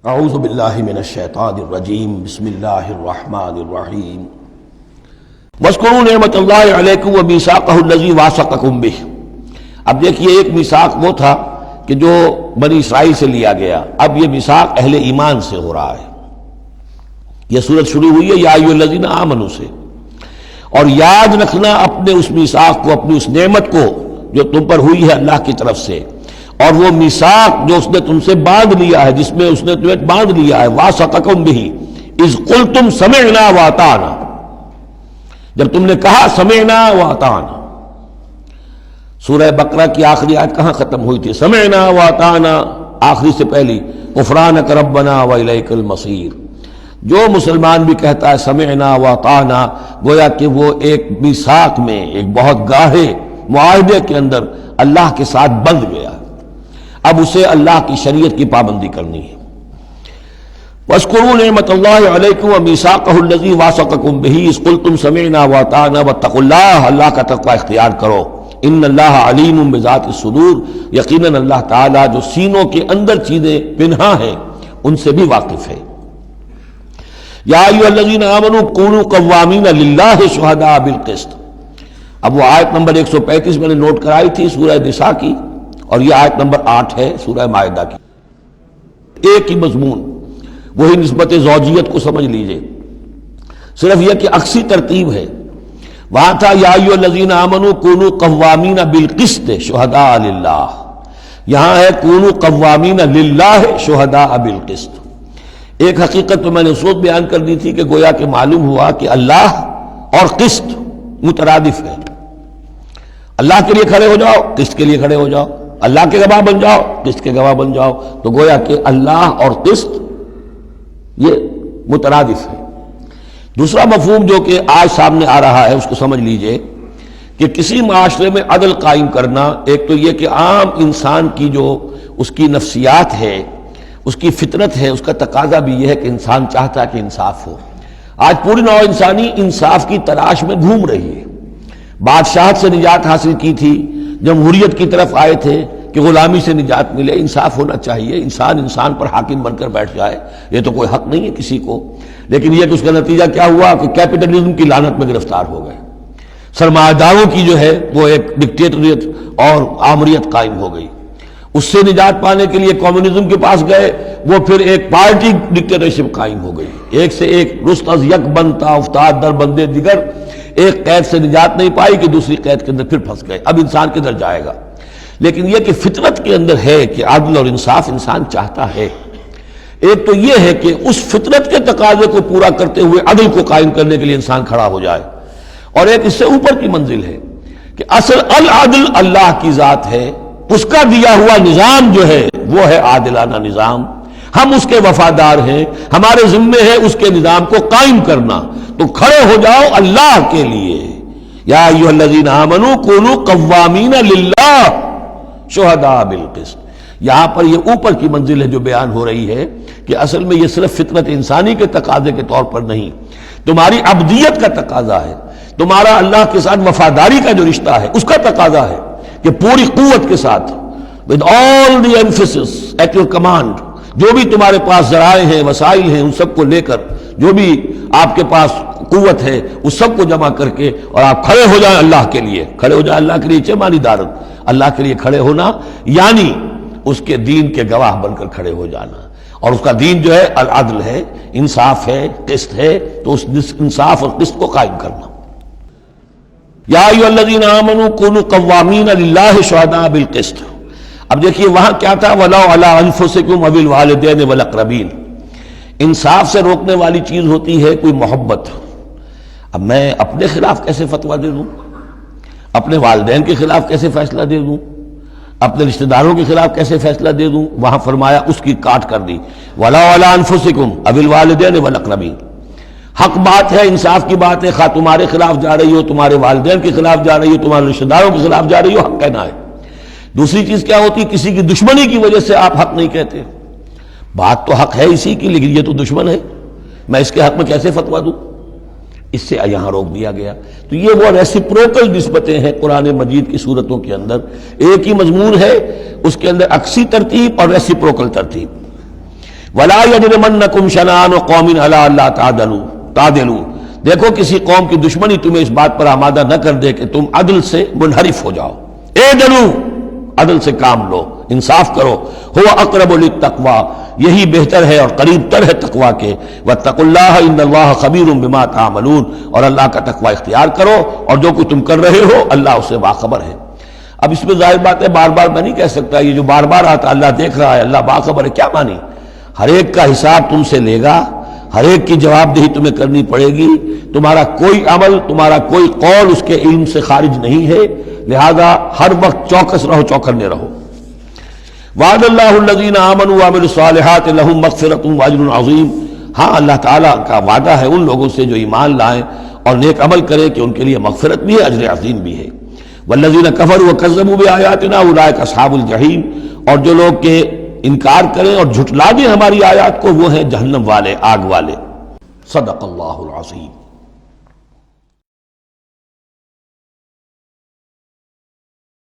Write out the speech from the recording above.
اعوذ باللہ من الشیطان الرجیم بسم اللہ الرحمن الرحیم واذکروا نعمت اللہ علیکم ومیثاقہ الذی واثقکم بہ۔ اب دیکھیے ایک میثاق وہ تھا کہ جو بنی اسرائیل سے لیا گیا، اب یہ میثاق اہل ایمان سے ہو رہا ہے۔ یہ سورت شروع ہوئی ہے یا ایھا الذین آمنوا سے، اور یاد رکھنا اپنے اس میثاق کو، اپنی اس نعمت کو جو تم پر ہوئی ہے اللہ کی طرف سے، اور وہ میثاق جو اس نے تم سے باندھ لیا ہے، جس میں اس نے تمہیں باندھ لیا ہے، واثقکم بہ اذ قلتم سمعنا واطعنا، جب تم نے کہا سمعنا واطعنا۔ سورہ بقرہ کی آخری آیت کہاں ختم ہوئی تھی؟ سمعنا واطعنا، آخری سے پہلی غفرانک ربنا والیک المصیر۔ جو مسلمان بھی کہتا ہے سمعنا واطعنا، گویا کہ وہ ایک میثاق میں، ایک بہت گاہے معاہدے کے اندر اللہ کے ساتھ بندھ گیا، اب اسے اللہ کی شریعت کی پابندی کرنی ہے۔ وَاذْكُرُوا نِعْمَتَ اللَّهِ عَلَيْكُمْ وَمِيثَاقَهُ الَّذِي وَاثَقَكُمْ بِهِ إِذْ قُلْتُمْ سَمِعْنَا وَأَطَعْنَا وَاتَّقُوا اللَّهَ، اللہ کا تقوی اختیار کرو۔ ان اللہ علیم بذات الصدور، یقیناً اللہ تعالیٰ جو سینوں کے اندر چیزیں پنہا ہیں ان سے بھی واقف ہے۔ یا ایھا الذین آمنوا کونوا قوامین للہ شہداء بالقسط۔ اب وہ آیت نمبر 135 میں نے نوٹ کرائی تھی سورہ نساء کی، اور یہ آیت نمبر 8 ہے سورہ مائدہ کی، ایک ہی مضمون، وہی نسبت زوجیت کو سمجھ لیجئے، صرف یہ کہ عکسی ترتیب ہے۔ وہاں تھا یا ایھا الذین آمنوا کونوا قوامین بالقسط شہداء للہ، یہاں ہے کونوا قوامین للہ شہداء بالقسط۔ ایک حقیقت تو میں نے اس وقت بیان کر دی تھی کہ گویا کہ معلوم ہوا کہ اللہ اور قسط مترادف ہے۔ اللہ کے لیے کھڑے ہو جاؤ، قسط کے لیے کھڑے ہو جاؤ، اللہ کے گواہ بن جاؤ، قسط کے گواہ بن جاؤ، تو گویا کہ اللہ اور قسط یہ مترادف ہے۔ دوسرا مفہوم جو کہ آج سامنے آ رہا ہے اس کو سمجھ لیجئے کہ کسی معاشرے میں عدل قائم کرنا، ایک تو یہ کہ عام انسان کی جو اس کی نفسیات ہے، اس کی فطرت ہے، اس کا تقاضا بھی یہ ہے کہ انسان چاہتا ہے کہ انصاف ہو۔ آج پوری نوع انسانی انصاف کی تلاش میں گھوم رہی ہے۔ بادشاہت سے نجات حاصل کی تھی، جمہوریت کی طرف آئے تھے کہ غلامی سے نجات ملے، انصاف ہونا چاہیے، انسان پر حاکم بن کر بیٹھ جائے، یہ تو کوئی حق نہیں ہے کسی کو۔ لیکن یہ کہ اس کا نتیجہ کیا ہوا کہ کیپٹلزم کی لعنت میں گرفتار ہو گئے، سرمایہ داروں کی جو ہے وہ ایک ڈکٹیٹریٹ اور آمریت قائم ہو گئی۔ اس سے نجات پانے کے لیے کمیونزم کے پاس گئے، وہ پھر ایک پارٹی ڈکٹیٹرشپ قائم ہو گئی، ایک سے ایک رست از یک بنتا افتاد در بندے دیگر، ایک قید سے نجات نہیں پائی کہ دوسری قید کے اندر پھر پھنس گئے۔ اب انسان کدھر جائے گا؟ لیکن یہ کہ فطرت کے اندر ہے کہ عدل اور انصاف انسان چاہتا ہے۔ ایک تو یہ ہے کہ اس فطرت کے تقاضے کو پورا کرتے ہوئے عدل کو قائم کرنے کے لیے انسان کھڑا ہو جائے، اور ایک اس سے اوپر کی منزل ہے کہ اصل العدل اللہ کی ذات ہے، اس کا دیا ہوا نظام جو ہے وہ ہے عادلانہ نظام، ہم اس کے وفادار ہیں، ہمارے ذمے ہے اس کے نظام کو قائم کرنا۔ تو کھڑے ہو جاؤ اللہ کے لیے، یا ایھا الذین آمنوا کونوا قوامین للہ شہداء بالقسط۔ یہاں پر یہ اوپر کی منزل ہے جو بیان ہو رہی ہے کہ اصل میں یہ صرف فطرت انسانی کے تقاضے کے طور پر نہیں، تمہاری عبدیت کا تقاضا ہے، تمہارا اللہ کے ساتھ وفاداری کا جو رشتہ ہے اس کا تقاضا ہے کہ پوری قوت کے ساتھ with all the emphasis at your command، جو بھی تمہارے پاس ذرائع ہیں، وسائل ہیں، ان سب کو لے کر، جو بھی آپ کے پاس قوت ہے اس سب کو جمع کر کے، اور آپ کھڑے ہو جائیں اللہ کے لیے۔ کھڑے ہو جائیں اللہ کے لیے چمانی دارت، اللہ کے لیے کھڑے ہونا یعنی اس کے دین کے گواہ بن کر کھڑے ہو جانا، اور اس کا دین جو ہے العدل ہے، انصاف ہے، قسط ہے، تو اس انصاف اور قسط کو قائم کرنا۔ یا ایھا الذین آمنوا کونوا قوامین للہ شہداء بالقسط۔ اب دیکھیے وہاں کیا تھا، وَلَوْ عَلَىٰ أَنفُسِكُمْ أَوِ الْوَالِدَيْنِ وَالْأَقْرَبِينَ۔ انصاف سے روکنے والی چیز ہوتی ہے کوئی محبت۔ اب میں اپنے خلاف کیسے فتویٰ دے دوں، اپنے والدین کے خلاف کیسے فیصلہ دے دوں، اپنے رشتہ داروں کے خلاف کیسے فیصلہ دے دوں؟ وہاں فرمایا اس کی کاٹ کر دی، وَلَوْ عَلَىٰ أَنفُسِكُمْ أَوِ الْوَالِدَيْنِ وَالْأَقْرَبِينَ۔ حق بات ہے، انصاف کی بات ہے، خواہ تمہارے خلاف جا رہی ہو، تمہارے والدین کے خلاف جا رہی ہو، تمہارے رشتہ داروں کے خلاف جا رہی ہو، حق کہنا ہے۔ دوسری چیز کیا ہوتی، کسی کی دشمنی کی وجہ سے آپ حق نہیں کہتے، بات تو حق ہے اسی کی، لیکن یہ تو دشمن ہے، میں اس کے حق میں کیسے فتویٰ دوں؟ اس سے یہاں روک دیا گیا۔ تو یہ وہ ریسیپروکل نسبتیں ہیں قرآن مجید کی صورتوں کے اندر، ایک ہی مضمون ہے، اس کے اندر عکسی ترتیب اور ریسیپروکل ترتیب۔ ولا یجرمنکم شنآن قوم علی الا تعدلوا، دیکھو کسی قوم کی دشمنی تمہیں اس بات پر آمادہ نہ کر دے کہ تم عدل سے منحرف ہو جاؤ۔ اعدلوا، عدل سے کام لو، انصاف کرو۔ هو اقرب للتقوی، یہی بہتر ہے اور قریب تر ہے تقوی کے۔ واتقوا اللہ ان اللہ خبیر بما تعملون، اور اللہ کا تقوی اختیار کرو اور جو کچھ تم کر رہے ہو اللہ اس سے باخبر ہے۔ اب اس میں ظاہر بات ہے بار بار میں نہیں کہہ سکتا یہ جو بار بار آتا اللہ دیکھ رہا ہے اللہ باخبر ہے، کیا مانی؟ ہر ایک کا حساب تم سے لے گا، ہر ایک کی جواب دہی تمہیں کرنی پڑے گی، تمہارا کوئی عمل تمہارا کوئی قول اس کے علم سے خارج نہیں ہے، لہذا ہر وقت چوکس رہو، چوکنے رہو۔ وعد اللہ الذین آمنوا وعملوا الصالحات لہم مغفرۃ واجر عظیم، ہاں اللہ تعالیٰ کا وعدہ ہے ان لوگوں سے جو ایمان لائیں اور نیک عمل کریں کہ ان کے لیے مغفرت بھی ہے، اجر عظیم بھی ہے۔ والذین کفروا وکذبوا بآیاتنا اولئک اصحاب الجحیم، اور جو لوگ کہ انکار کریں اور جھٹلا دیں ہماری آیات کو وہ ہیں جہنم والے، آگ والے۔ صدق اللہ العظیم۔